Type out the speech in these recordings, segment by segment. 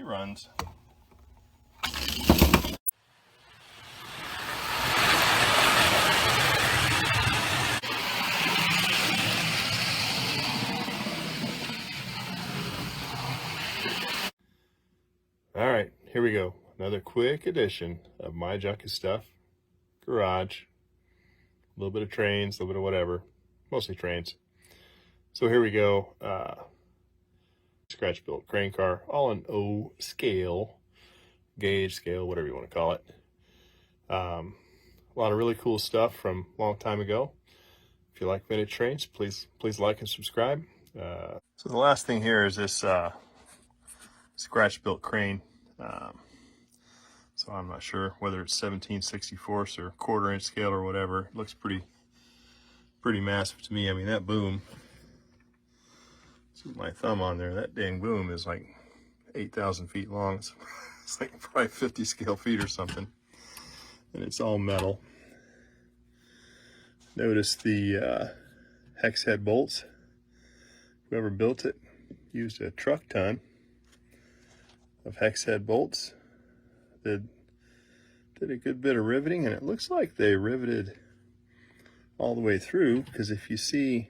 runs. All right, here we go. Another quick edition of my junky stuff. Garage. A little bit of trains, a little bit of whatever. Mostly trains. So here we go. Scratch built crane car, all in O scale, gauge scale, whatever you want to call it. A lot of really cool stuff from a long time ago. If you like vintage trains, please like and subscribe. So the last thing here is this scratch built crane. So I'm not sure whether it's 17/64 or 1/4 inch scale or whatever. It looks pretty massive to me. I mean, that boom, see my thumb on there, that dang boom is like 8,000 feet long. It's like probably 50 scale feet or something. And it's all metal. Notice the hex head bolts. Whoever built it used a truck ton of hex head bolts. Did a good bit of riveting, and it looks like they riveted all the way through, because if you see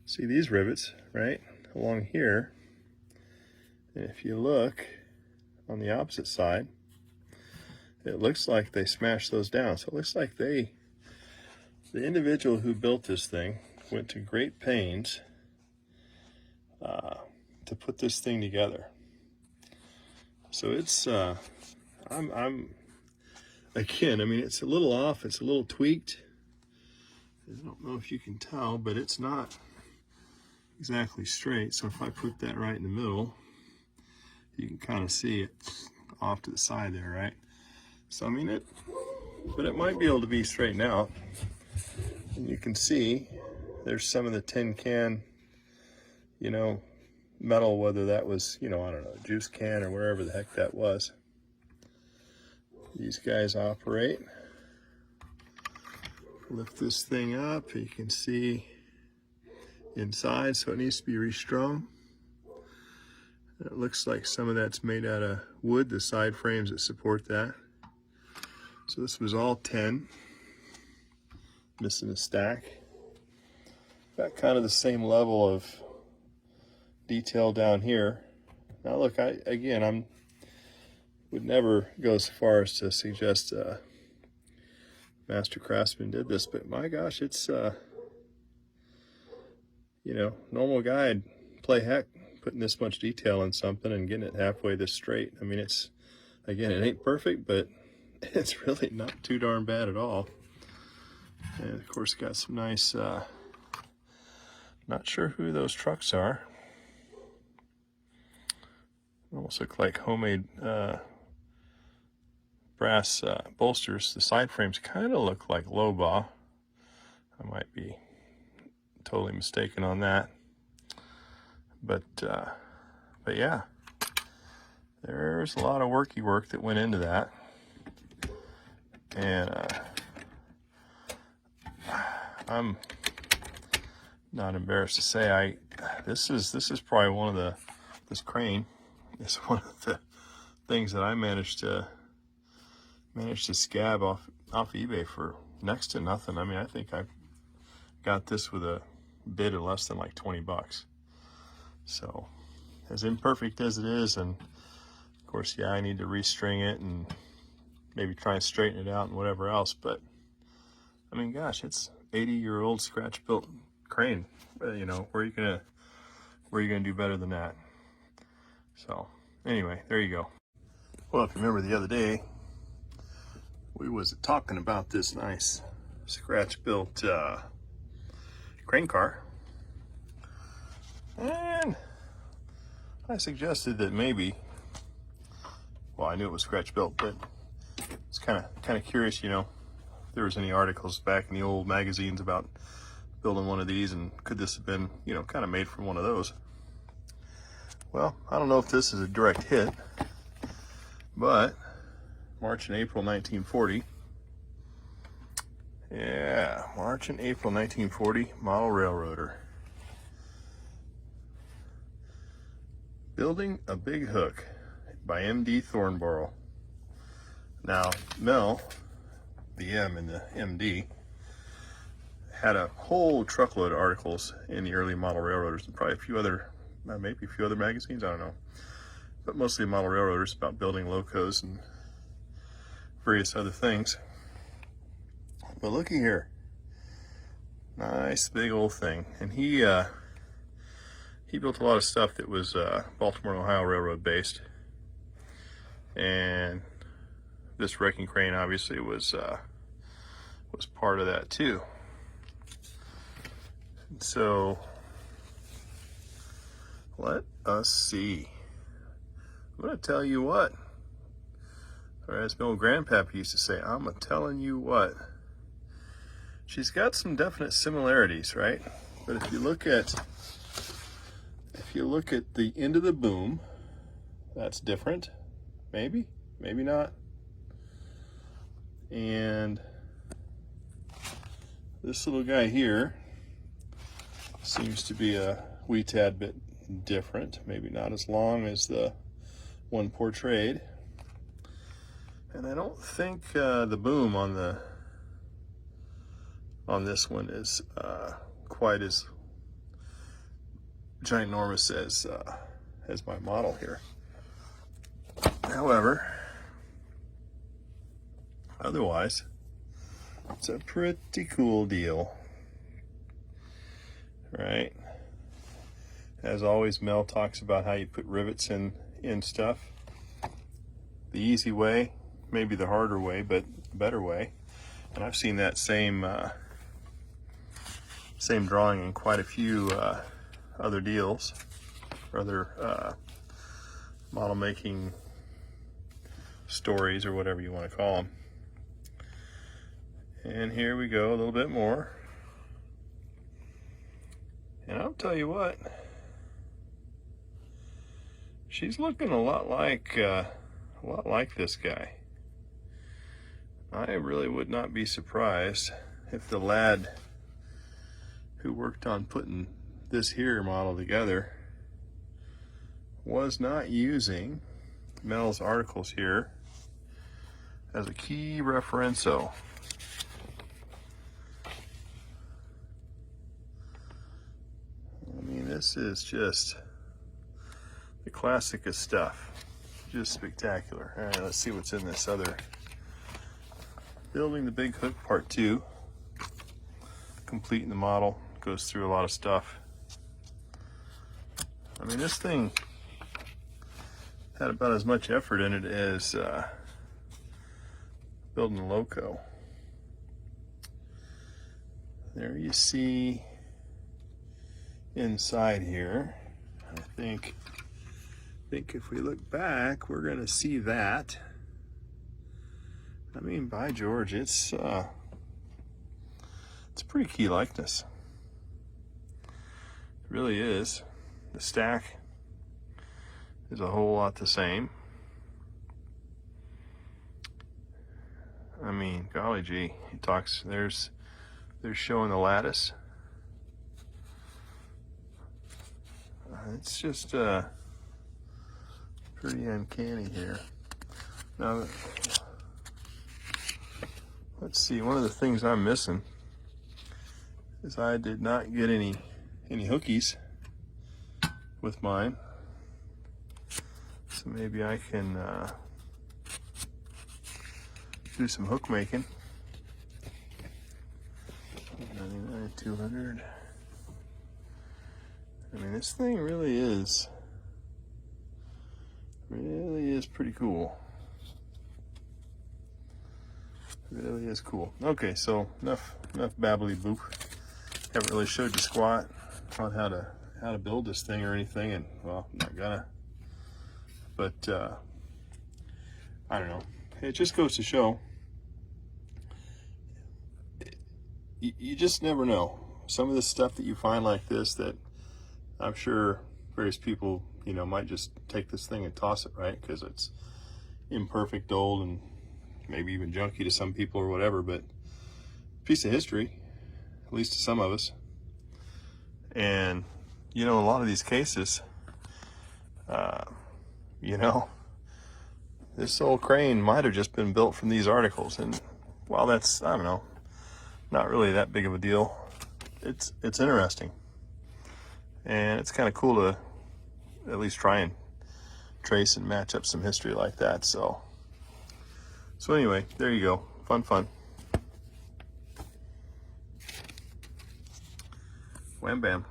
these rivets right along here, and if you look on the opposite side, it looks like they smashed those down. So it looks like the individual who built this thing went to great pains to put this thing together. So it's again, I mean, it's a little off, it's a little tweaked. I don't know if you can tell, but it's not exactly straight. So if I put that right in the middle, you can kind of see it off to the side there, right? So I mean, but it might be able to be straightened out. And you can see there's some of the tin can, you know, metal, whether that was, you know, I don't know, juice can or wherever the heck that was. These guys operate. Lift this thing up, you can see inside, so it needs to be restrung. It looks like some of that's made out of wood, the side frames that support that. So this was all 10, missing a stack. Got kind of the same level of detail down here. Now look, I would never go so far as to suggest master craftsman did this, but my gosh, it's you know, normal guy'd play heck putting this much detail in something and getting it halfway this straight. I mean, it's, again, it ain't perfect, but it's really not too darn bad at all. And of course, got some nice not sure who those trucks are. Almost look like homemade brass bolsters. The side frames kind of look like Lobaw. I might be totally mistaken on that, but yeah, there's a lot of work that went into that, and I'm not embarrassed to say this is probably one of this crane is one of the things that I managed to scab off eBay for next to nothing. I mean, I think I got this with a bid of less than like 20 bucks. So as imperfect as it is, and of course, yeah, I need to restring it and maybe try and straighten it out and whatever else, but I mean, gosh, it's 80-year-old scratch built crane. You know, where are you gonna do better than that? So anyway, there you go. Well, if you remember the other day, we was talking about this nice scratch built crane car, and I suggested that maybe, well, I knew it was scratch built, but it's kind of curious, you know, if there was any articles back in the old magazines about building one of these, and could this have been, you know, kind of made from one of those. Well, I don't know if this is a direct hit, but March and April 1940. Yeah, March and April 1940, model railroader. Building a big hook. by M.D. Thornburgh. Now, Mel, the M in the M.D., had a whole truckload of articles in the early model railroaders, and probably a few other, maybe a few other magazines, I don't know. But mostly model railroaders, about building locos and various other things. But looky here. Nice big old thing. And he built a lot of stuff that was Baltimore and Ohio Railroad based. And this wrecking crane obviously was part of that too. So let us see. I'm gonna tell you what, or as my old grandpappy used to say, I'm a telling you what. She's got some definite similarities, right? But if you look at the end of the boom, that's different. Maybe, maybe not. And this little guy here seems to be a wee tad bit different. Maybe not as long as the one portrayed. And I don't think the boom on this one is quite as ginormous as my model here. However, otherwise, it's a pretty cool deal, right? As always, Mel talks about how you put rivets in stuff. The easy way, maybe the harder way, but the better way. And I've seen that same drawing in quite a few other deals, or other model making stories, or whatever you want to call them. And here we go, a little bit more. And I'll tell you what, she's looking a lot like this guy. I really would not be surprised if the lad who worked on putting this here model together was not using Mel's articles here as a key referenzo. I mean, this is just the classicest stuff. Just spectacular. All right, let's see what's in this other. Building the Big Hook Part 2. Completing the model. Goes through a lot of stuff. I mean, this thing had about as much effort in it as building a loco. There you see inside here. I think if we look back, we're going to see that. I mean, by George, it's a pretty key likeness. It really is. The stack is a whole lot the same. I mean, golly gee, he talks. There's showing the lattice. It's just pretty uncanny here. Now, let's see. One of the things I'm missing is I did not get any hookies with mine, so maybe I can do some hook making. 99, 200. I mean, this thing really is pretty cool. It really is cool. Okay, so enough babbly boop. Haven't really showed you squat on how to build this thing or anything, and well, I'm not gonna. But I don't know. It just goes to show you just never know. Some of the stuff that you find like this, that I'm sure various people, you know, might just take this thing and toss it, right? Because it's imperfect, old, and maybe even junky to some people or whatever, but piece of history, at least to some of us. And, you know, a lot of these cases, you know, this old crane might have just been built from these articles. And while that's, I don't know, not really that big of a deal, it's interesting. And it's kind of cool to at least try and trace and match up some history like that. So anyway, there you go. Fun. Wham bam.